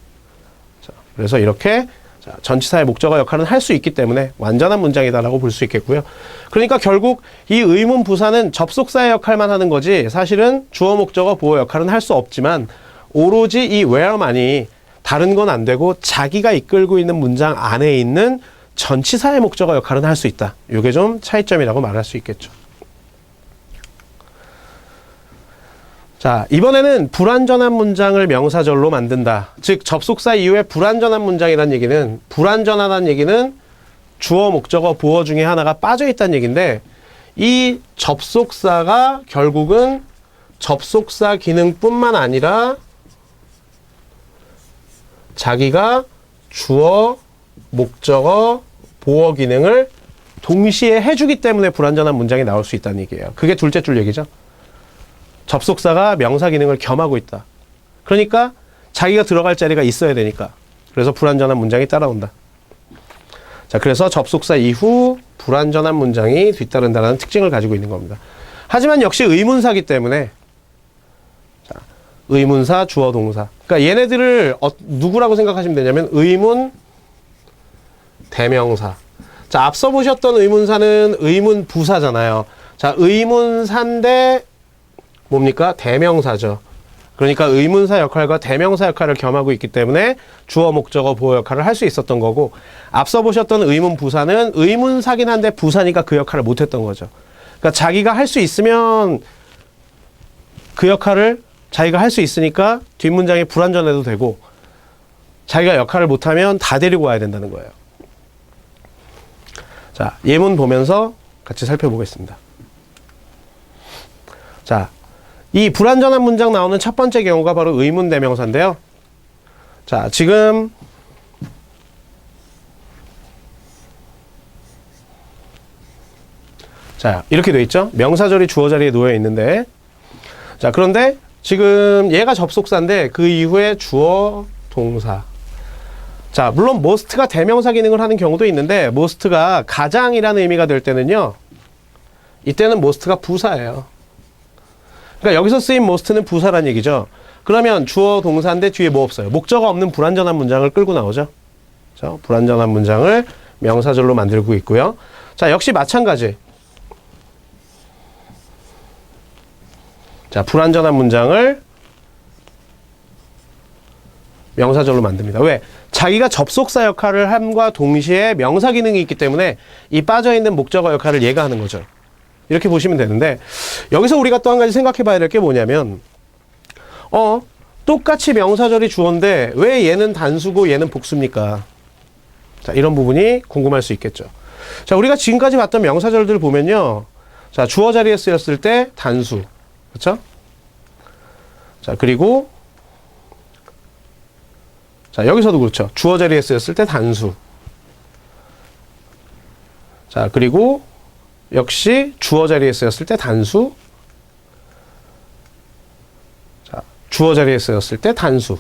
S1: 자, 그래서 이렇게 자, 전치사의 목적어 역할은 할 수 있기 때문에 완전한 문장이다라고 볼 수 있겠고요. 그러니까 결국 이 의문 부사는 접속사의 역할만 하는 거지 사실은 주어 목적어 보어 역할은 할 수 없지만 오로지 이 where만이 다른 건 안 되고 자기가 이끌고 있는 문장 안에 있는 전치사의 목적어 역할은 할 수 있다. 이게 좀 차이점이라고 말할 수 있겠죠. 자, 이번에는 불완전한 문장을 명사절로 만든다. 즉 접속사 이후에 불완전한 문장이라는 얘기는 불완전하다는 얘기는 주어, 목적어, 보어 중에 하나가 빠져 있다는 얘기인데 이 접속사가 결국은 접속사 기능뿐만 아니라 자기가 주어, 목적어, 보어 기능을 동시에 해주기 때문에 불완전한 문장이 나올 수 있다는 얘기예요. 그게 둘째 줄 얘기죠. 접속사가 명사 기능을 겸하고 있다. 그러니까 자기가 들어갈 자리가 있어야 되니까. 그래서 불완전한 문장이 따라온다. 자, 그래서 접속사 이후 불완전한 문장이 뒤따른다는 특징을 가지고 있는 겁니다. 하지만 역시 의문사기 때문에 자, 의문사, 주어, 동사. 그러니까 얘네들을 누구라고 생각하시면 되냐면 의문, 대명사. 자, 앞서 보셨던 의문사는 의문 부사잖아요. 자, 의문사인데 뭡니까? 대명사죠. 그러니까 의문사 역할과 대명사 역할을 겸하고 있기 때문에 주어, 목적어, 보어 역할을 할 수 있었던 거고 앞서 보셨던 의문 부사는 의문사긴 한데 부사니까 그 역할을 못했던 거죠. 그러니까 자기가 할 수 있으면 그 역할을 자기가 할 수 있으니까 뒷문장이 불완전해도 되고 자기가 역할을 못하면 다 데리고 와야 된다는 거예요. 자, 예문 보면서 같이 살펴보겠습니다. 자, 이 불완전한 문장 나오는 첫 번째 경우가 바로 의문 대명사인데요. 자, 지금 자, 이렇게 돼 있죠. 명사절이 주어 자리에 놓여 있는데 자, 그런데 지금 얘가 접속사인데 그 이후에 주어, 동사. 자, 물론 most가 대명사 기능을 하는 경우도 있는데 most가 가장이라는 의미가 될 때는요. 이때는 most가 부사예요. 그러니까 여기서 쓰인 most는 부사란 얘기죠. 그러면 주어, 동사인데 뒤에 뭐 없어요? 목적어 없는 불완전한 문장을 끌고 나오죠. 자, 불완전한 문장을 명사절로 만들고 있고요. 자, 역시 마찬가지. 자, 불완전한 문장을 명사절로 만듭니다. 왜? 자기가 접속사 역할을 함과 동시에 명사 기능이 있기 때문에 이 빠져있는 목적어 역할을 얘가 하는 거죠. 이렇게 보시면 되는데 여기서 우리가 또 한 가지 생각해 봐야 될 게 뭐냐면 똑같이 명사절이 주어인데 왜 얘는 단수고 얘는 복수입니까? 자, 이런 부분이 궁금할 수 있겠죠. 자, 우리가 지금까지 봤던 명사절들을 보면요. 자, 주어 자리에 쓰였을 때 단수. 그렇죠? 자, 그리고 자, 여기서도 그렇죠. 주어 자리에 쓰였을 때 단수. 자, 그리고 역시 주어 자리에 쓰였을 때 단수. 자, 주어 자리에 쓰였을 때 단수.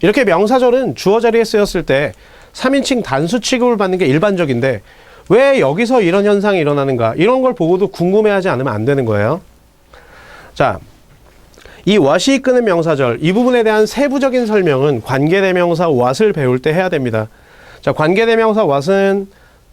S1: 이렇게 명사절은 주어 자리에 쓰였을 때 3인칭 단수 취급을 받는 게 일반적인데 왜 여기서 이런 현상이 일어나는가? 이런 걸 보고도 궁금해하지 않으면 안 되는 거예요. 자, 이 what이 이끄는 명사절, 이 부분에 대한 세부적인 설명은 관계대명사 what을 배울 때 해야 됩니다. 자, 관계대명사 what은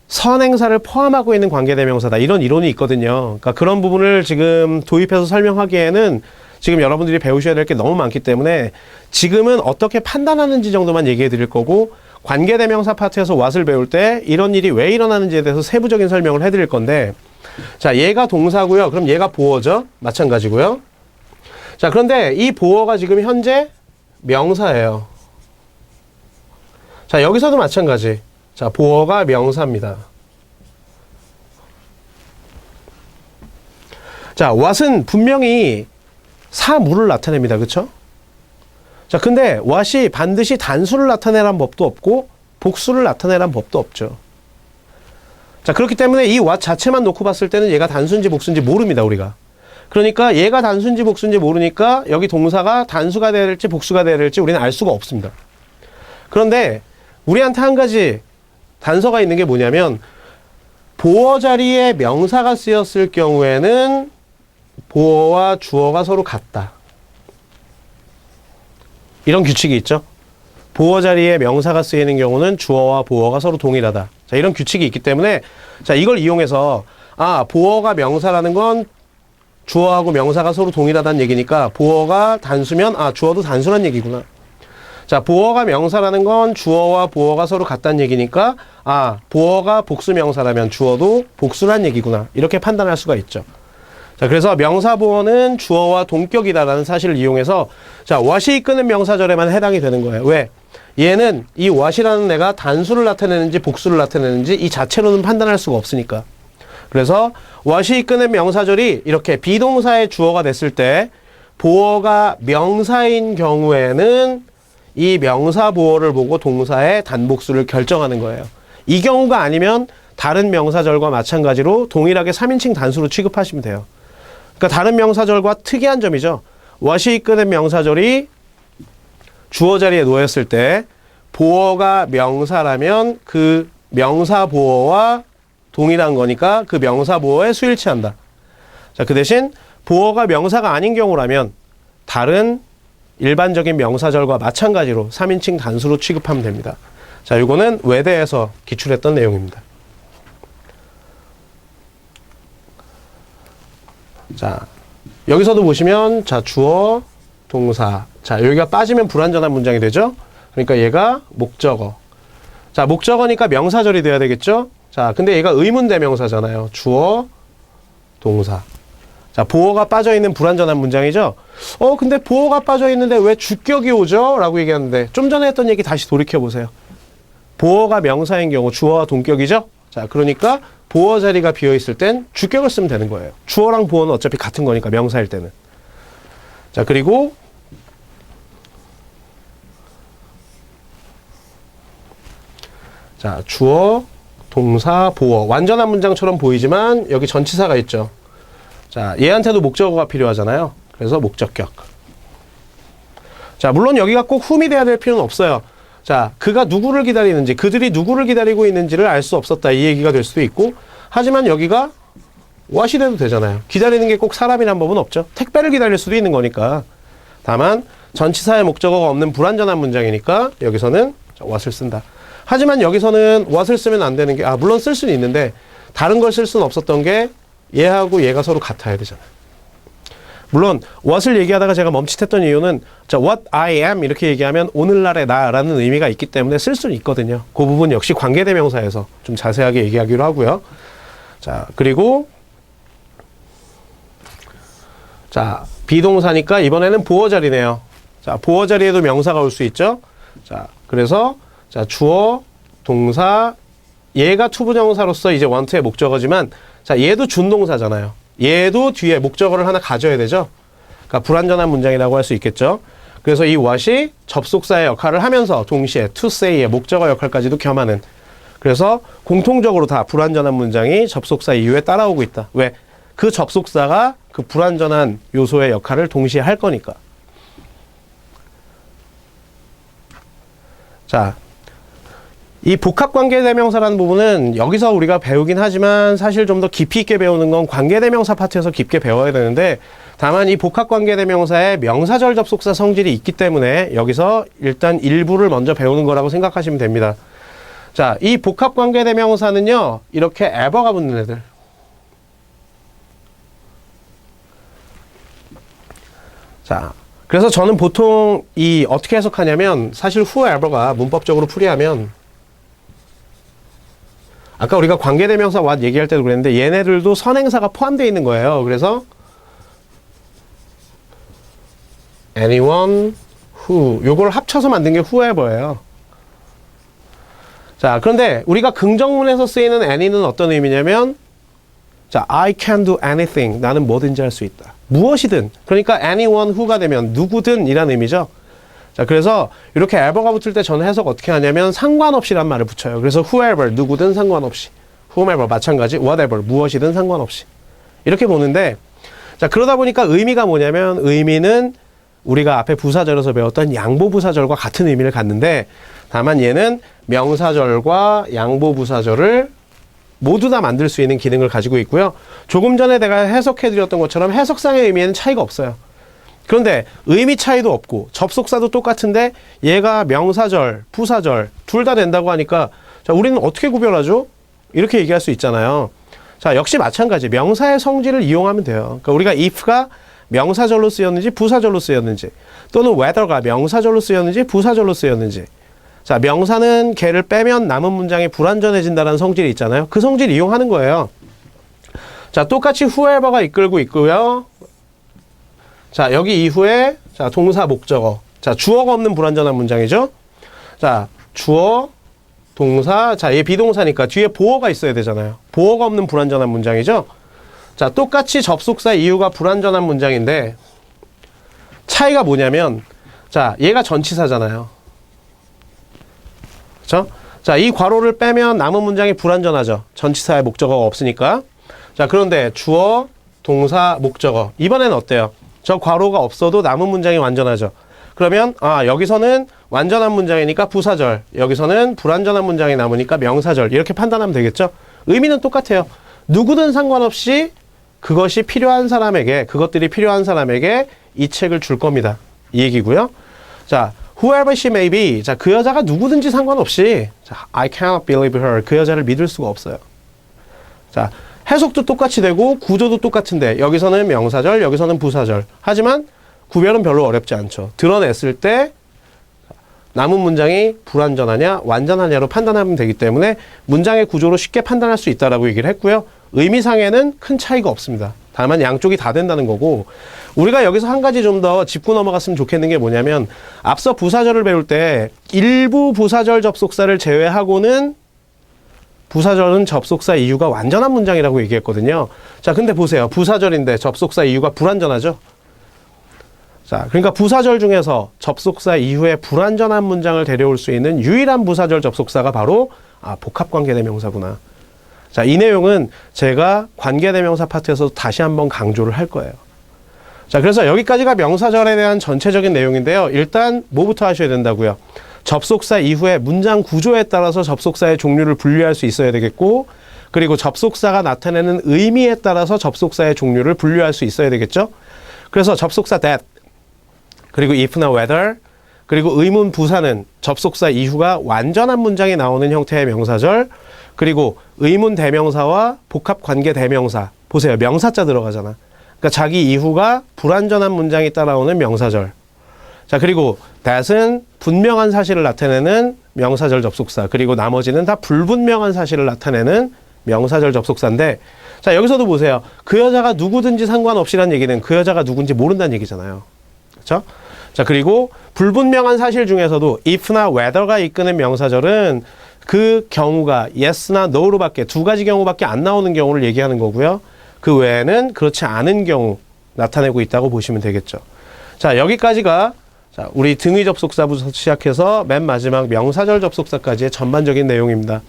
S1: 선행사를 포함하고 있는 관계대명사다. 이런 이론이 있거든요. 그러니까 그런 부분을 지금 도입해서 설명하기에는 지금 여러분들이 배우셔야 될 게 너무 많기 때문에 지금은 어떻게 판단하는지 정도만 얘기해 드릴 거고 관계대명사 파트에서 what을 배울 때 이런 일이 왜 일어나는지에 대해서 세부적인 설명을 해 드릴 건데 자, 얘가 동사고요. 그럼 얘가 보어죠. 마찬가지고요. 자, 그런데 이 보어가 지금 현재 명사예요. 자, 여기서도 마찬가지. 자, 보어가 명사입니다. 자, what은 분명히 사물을 나타냅니다. 그쵸? 자, 근데 what이 반드시 단수를 나타내라는 법도 없고 복수를 나타내라는 법도 없죠. 자, 그렇기 때문에 이 what 자체만 놓고 봤을 때는 얘가 단수인지 복수인지 모릅니다, 우리가. 그러니까 얘가 단수인지 복수인지 모르니까 여기 동사가 단수가 돼야 될지 복수가 돼야 될지 우리는 알 수가 없습니다. 그런데 우리한테 한 가지 단서가 있는 게 뭐냐면 보어 자리에 명사가 쓰였을 경우에는 보어와 주어가 서로 같다. 이런 규칙이 있죠. 보어 자리에 명사가 쓰이는 경우는 주어와 보어가 서로 동일하다. 자, 이런 규칙이 있기 때문에 자, 이걸 이용해서 보어가 명사라는 건 주어하고 명사가 서로 동일하다는 얘기니까 보어가 단수면 주어도 단수란 얘기구나. 자, 보어가 명사라는 건 주어와 보어가 서로 같다는 얘기니까 보어가 복수 명사라면 주어도 복수란 얘기구나. 이렇게 판단할 수가 있죠. 자, 그래서 명사 보어는 주어와 동격이다라는 사실을 이용해서 자, what이 이끄는 명사절에만 해당이 되는 거예요. 왜? 얘는 이 what이라는 애가 단수를 나타내는지 복수를 나타내는지 이 자체로는 판단할 수가 없으니까. 그래서 what이 이끄는 명사절이 이렇게 비동사의 주어가 됐을 때 보어가 명사인 경우에는 이 명사 보어를 보고 동사의 단복수를 결정하는 거예요. 이 경우가 아니면 다른 명사절과 마찬가지로 동일하게 3인칭 단수로 취급하시면 돼요. 그러니까 다른 명사절과 특이한 점이죠. what이 이끄는 명사절이 주어 자리에 놓였을 때 보어가 명사라면 그 명사 보어와 동일한 거니까 그 명사 보어에 수일치한다. 자, 그 대신 보어가 명사가 아닌 경우라면 다른 일반적인 명사절과 마찬가지로 3인칭 단수로 취급하면 됩니다. 자, 이거는 외대에서 기출했던 내용입니다. 자, 여기서도 보시면 자, 주어, 동사. 자, 여기가 빠지면 불완전한 문장이 되죠? 그러니까 얘가 목적어. 자, 목적어니까 명사절이 돼야 되겠죠? 자, 근데 얘가 의문대명사잖아요. 주어, 동사. 자, 보어가 빠져있는 불완전한 문장이죠? 근데 보어가 빠져있는데 왜 주격이 오죠? 라고 얘기하는데 좀 전에 했던 얘기 다시 돌이켜보세요. 보어가 명사인 경우 주어와 동격이죠? 자, 그러니까 보어 자리가 비어있을 땐 주격을 쓰면 되는 거예요. 주어랑 보어는 어차피 같은 거니까 명사일 때는. 자, 그리고 자, 주어, 동사, 보어. 완전한 문장처럼 보이지만 여기 전치사가 있죠. 자, 얘한테도 목적어가 필요하잖아요. 그래서 목적격. 자, 물론 여기가 꼭 whom이 돼야 될 필요는 없어요. 자, 그가 누구를 기다리는지, 그들이 누구를 기다리고 있는지를 알 수 없었다. 이 얘기가 될 수도 있고, 하지만 여기가 what이 돼도 되잖아요. 기다리는 게 꼭 사람이란 법은 없죠. 택배를 기다릴 수도 있는 거니까. 다만 전치사의 목적어가 없는 불완전한 문장이니까 여기서는 what을 쓴다. 하지만 여기서는 what을 쓰면 안 되는 게 물론 쓸 수는 있는데 다른 걸 쓸 수는 없었던 게 얘하고 얘가 서로 같아야 되잖아요. 물론 what을 얘기하다가 제가 멈칫했던 이유는 자, what I am 이렇게 얘기하면 오늘날의 나라는 의미가 있기 때문에 쓸 수는 있거든요. 그 부분 역시 관계대명사에서 좀 자세하게 얘기하기로 하고요. 자, 그리고 자, 비동사니까 이번에는 보어 자리네요. 자, 보어 자리에도 명사가 올 수 있죠. 자, 그래서 자, 주어, 동사, 얘가 투부정사로서 이제 원트의 목적어지만 자, 얘도 준동사잖아요. 얘도 뒤에 목적어를 하나 가져야 되죠. 그러니까 불완전한 문장이라고 할 수 있겠죠. 그래서 이 what이 접속사의 역할을 하면서 동시에 to say의 목적어 역할까지도 겸하는. 그래서 공통적으로 다 불완전한 문장이 접속사 이후에 따라오고 있다. 왜? 그 접속사가 그 불완전한 요소의 역할을 동시에 할 거니까. 자, 이 복합관계대명사라는 부분은 여기서 우리가 배우긴 하지만 사실 좀 더 깊이 있게 배우는 건 관계대명사 파트에서 깊게 배워야 되는데 다만 이 복합관계대명사에 명사절 접속사 성질이 있기 때문에 여기서 일단 일부를 먼저 배우는 거라고 생각하시면 됩니다. 자, 이 복합관계대명사는요 이렇게 ever가 붙는 애들. 자, 그래서 저는 보통 이 어떻게 해석하냐면 사실 whoever가 문법적으로 풀이하면 아까 우리가 관계대명사 what 얘기할 때도 그랬는데 얘네들도 선행사가 포함되어 있는 거예요. 그래서 anyone who 요걸 합쳐서 만든 게 whoever예요. 자, 그런데 우리가 긍정문에서 쓰이는 any는 어떤 의미냐면, 자, I can do anything. 나는 뭐든지 할 수 있다. 무엇이든. 그러니까 anyone who가 되면 누구든 이란 의미죠. 자, 그래서 이렇게 ever가 붙을 때 저는 해석 어떻게 하냐면 상관없이란 말을 붙여요. 그래서 whoever, 누구든 상관없이. whomever, 마찬가지. whatever, 무엇이든 상관없이. 이렇게 보는데, 자, 그러다 보니까 의미가 뭐냐면 의미는 우리가 앞에 부사절에서 배웠던 양보부사절과 같은 의미를 갖는데, 다만 얘는 명사절과 양보부사절을 모두 다 만들 수 있는 기능을 가지고 있고요. 조금 전에 내가 해석해드렸던 것처럼 해석상의 의미에는 차이가 없어요. 그런데 의미 차이도 없고 접속사도 똑같은데 얘가 명사절, 부사절 둘 다 된다고 하니까 자, 우리는 어떻게 구별하죠? 이렇게 얘기할 수 있잖아요. 자, 역시 마찬가지 명사의 성질을 이용하면 돼요. 그러니까 우리가 if가 명사절로 쓰였는지 부사절로 쓰였는지 또는 whether가 명사절로 쓰였는지 부사절로 쓰였는지 자, 명사는 걔를 빼면 남은 문장이 불완전해진다는 성질이 있잖아요. 그 성질 이용하는 거예요. 자, 똑같이 whoever가 이끌고 있고요. 자, 여기 이후에 자, 동사 목적어. 자, 주어가 없는 불완전한 문장이죠. 자, 주어, 동사. 자, 얘 비동사니까 뒤에 보어가 있어야 되잖아요. 보어가 없는 불완전한 문장이죠. 자, 똑같이 접속사 이유가 불완전한 문장인데 차이가 뭐냐면 자, 얘가 전치사잖아요. 그렇죠? 자, 이 괄호를 빼면 남은 문장이 불완전하죠. 전치사의 목적어가 없으니까. 자, 그런데 주어, 동사, 목적어. 이번에는 어때요? 저 괄호가 없어도 남은 문장이 완전하죠. 그러면 여기서는 완전한 문장이니까 부사절, 여기서는 불완전한 문장이 남으니까 명사절 이렇게 판단하면 되겠죠. 의미는 똑같아요. 누구든 상관없이 그것이 필요한 사람에게, 그것들이 필요한 사람에게 이 책을 줄 겁니다. 이 얘기고요. 자, whoever she may be. 자, 그 여자가 누구든지 상관없이 자, I cannot believe her. 그 여자를 믿을 수가 없어요. 자, 해석도 똑같이 되고 구조도 똑같은데 여기서는 명사절, 여기서는 부사절. 하지만 구별은 별로 어렵지 않죠. 드러냈을 때 남은 문장이 불완전하냐, 완전하냐로 판단하면 되기 때문에 문장의 구조로 쉽게 판단할 수 있다라고 얘기를 했고요. 의미상에는 큰 차이가 없습니다. 다만 양쪽이 다 된다는 거고 우리가 여기서 한 가지 좀 더 짚고 넘어갔으면 좋겠는 게 뭐냐면 앞서 부사절을 배울 때 일부 부사절 접속사를 제외하고는 부사절은 접속사 이유가 완전한 문장이라고 얘기했거든요. 자, 근데 보세요. 부사절인데 접속사 이유가 불완전하죠. 자, 그러니까 부사절 중에서 접속사 이후에 불완전한 문장을 데려올 수 있는 유일한 부사절 접속사가 바로 복합관계대명사구나. 자, 이 내용은 제가 관계대명사 파트에서 다시 한번 강조를 할 거예요. 자, 그래서 여기까지가 명사절에 대한 전체적인 내용인데요. 일단 뭐부터 하셔야 된다고요? 접속사 이후에 문장 구조에 따라서 접속사의 종류를 분류할 수 있어야 되겠고 그리고 접속사가 나타내는 의미에 따라서 접속사의 종류를 분류할 수 있어야 되겠죠? 그래서 접속사 that 그리고 if나 whether 그리고 의문 부사는 접속사 이후가 완전한 문장이 나오는 형태의 명사절 그리고 의문 대명사와 복합 관계 대명사 보세요. 명사자 들어가잖아. 그러니까 자기 이후가 불완전한 문장이 따라오는 명사절. 자, 그리고 that은 분명한 사실을 나타내는 명사절 접속사 그리고 나머지는 다 불분명한 사실을 나타내는 명사절 접속사인데 자, 여기서도 보세요. 그 여자가 누구든지 상관없이란 얘기는 그 여자가 누군지 모른다는 얘기잖아요. 그렇죠? 자, 그리고 불분명한 사실 중에서도 if나 whether가 이끄는 명사절은 그 경우가 yes나 no로밖에 두 가지 경우밖에 안 나오는 경우를 얘기하는 거고요. 그 외에는 그렇지 않은 경우 나타내고 있다고 보시면 되겠죠. 자, 여기까지가 자, 우리 등의 접속사부터 시작해서 맨 마지막 명사절 접속사까지의 전반적인 내용입니다.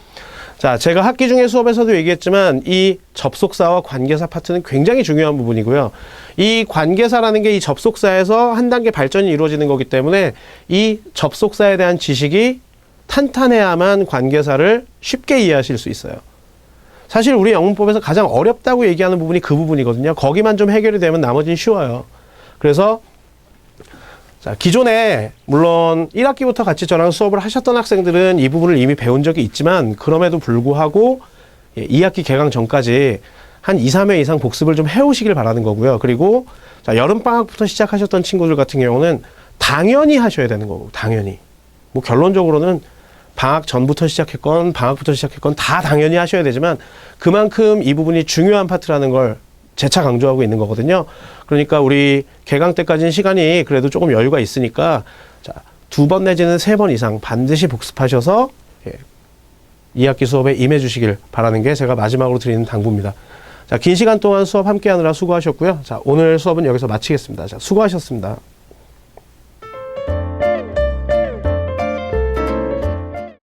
S1: 자, 제가 학기 중에 수업에서도 얘기했지만 이 접속사와 관계사 파트는 굉장히 중요한 부분이고요. 이 관계사라는 게 이 접속사에서 한 단계 발전이 이루어지는 거기 때문에 이 접속사에 대한 지식이 탄탄해야만 관계사를 쉽게 이해하실 수 있어요. 사실 우리 영문법에서 가장 어렵다고 얘기하는 부분이 그 부분이거든요. 거기만 좀 해결이 되면 나머지는 쉬워요. 그래서 자, 기존에 물론 1학기부터 같이 저랑 수업을 하셨던 학생들은 이 부분을 이미 배운 적이 있지만 그럼에도 불구하고 2학기 개강 전까지 한 2, 3회 이상 복습을 좀 해오시길 바라는 거고요. 그리고 자, 여름방학부터 시작하셨던 친구들 같은 경우는 당연히 하셔야 되는 거고 당연히. 뭐 결론적으로는 방학 전부터 시작했건 방학부터 시작했건 다 당연히 하셔야 되지만 그만큼 이 부분이 중요한 파트라는 걸 재차 강조하고 있는 거거든요. 그러니까 우리 개강 때까지는 시간이 그래도 조금 여유가 있으니까 자, 2번 내지는 3번 이상 반드시 복습하셔서 2학기 수업에 임해 주시길 바라는 게 제가 마지막으로 드리는 당부입니다. 자, 긴 시간 동안 수업 함께 하느라 수고하셨고요. 자, 오늘 수업은 여기서 마치겠습니다. 자, 수고하셨습니다.